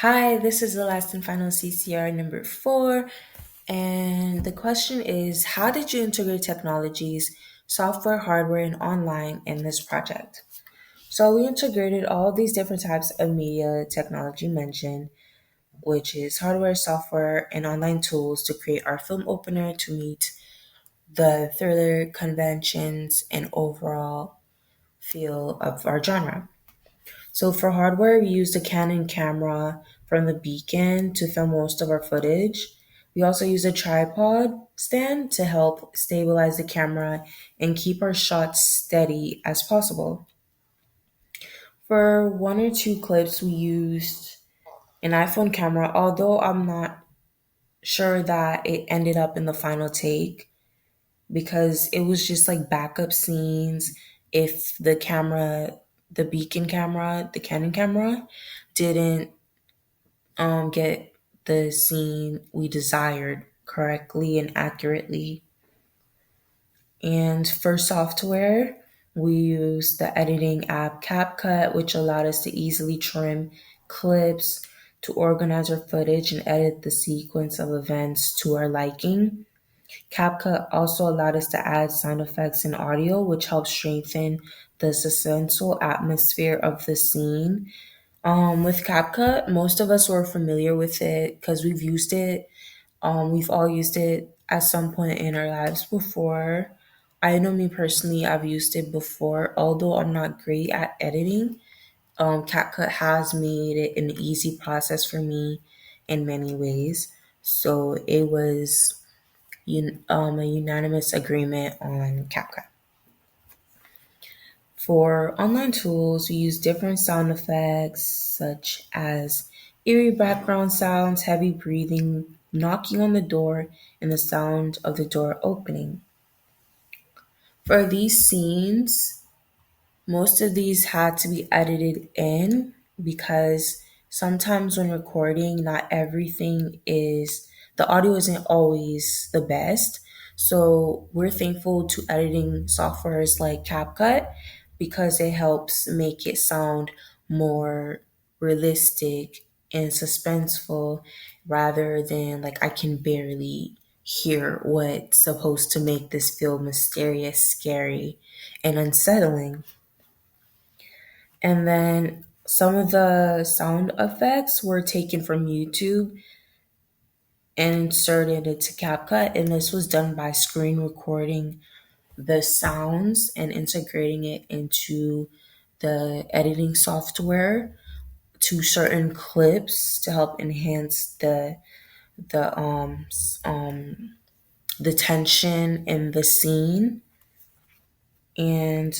Hi, this is the last and final CCR number four. And the question is, how did you integrate technologies, software, hardware, and online in this project? So we integrated all these different types of media technology mentioned, which is hardware, software, and online tools to create our film opener to meet the thriller conventions and overall feel of our genre. So for hardware, we used a Canon camera from the beacon to film most of our footage. We also use a tripod stand to help stabilize the camera and keep our shots steady as possible. For one or two clips, we used an iPhone camera, although I'm not sure that it ended up in the final take because it was just like backup scenes. If the beacon camera, the Canon camera, didn't get the scene we desired correctly and accurately. And for software, we use the editing app CapCut, which allowed us to easily trim clips, to organize our footage, and edit the sequence of events to our liking. CapCut also allowed us to add sound effects and audio, which helped strengthen the suspenseful atmosphere of the scene. With CapCut, most of us were familiar with it because we've used it. We've all used it at some point in our lives before. I know me personally, I've used it before, although I'm not great at editing. CapCut has made it an easy process for me in many ways. So it was a unanimous agreement on CapCut. For online tools, we use different sound effects such as eerie background sounds, heavy breathing, knocking on the door, and the sound of the door opening. For these scenes, most of these had to be edited in because sometimes when recording, not everything is, the audio isn't always the best. So we're thankful to editing softwares like CapCut because it helps make it sound more realistic and suspenseful rather than like I can barely hear what's supposed to make this feel mysterious, scary, and unsettling. And then some of the sound effects were taken from YouTube and inserted into CapCut. And this was done by screen recording the sounds and integrating it into the editing software to certain clips to help enhance the the tension in the scene. And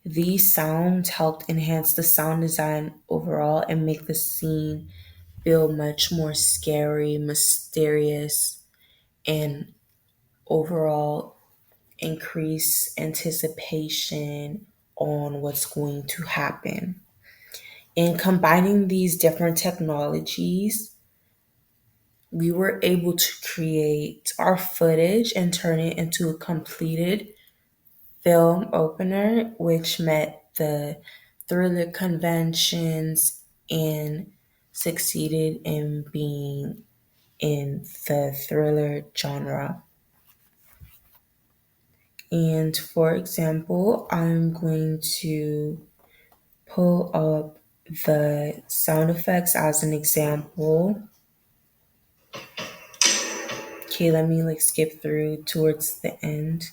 these sounds helped enhance the sound design overall and make the scene feel much more scary, mysterious, and overall increase anticipation on what's going to happen. In combining these different technologies, we were able to create our footage and turn it into a completed film opener, which met the thriller conventions and succeeded in being in the thriller genre. And for example, I'm going to pull up the sound effects as an example. Okay, let me like skip through towards the end.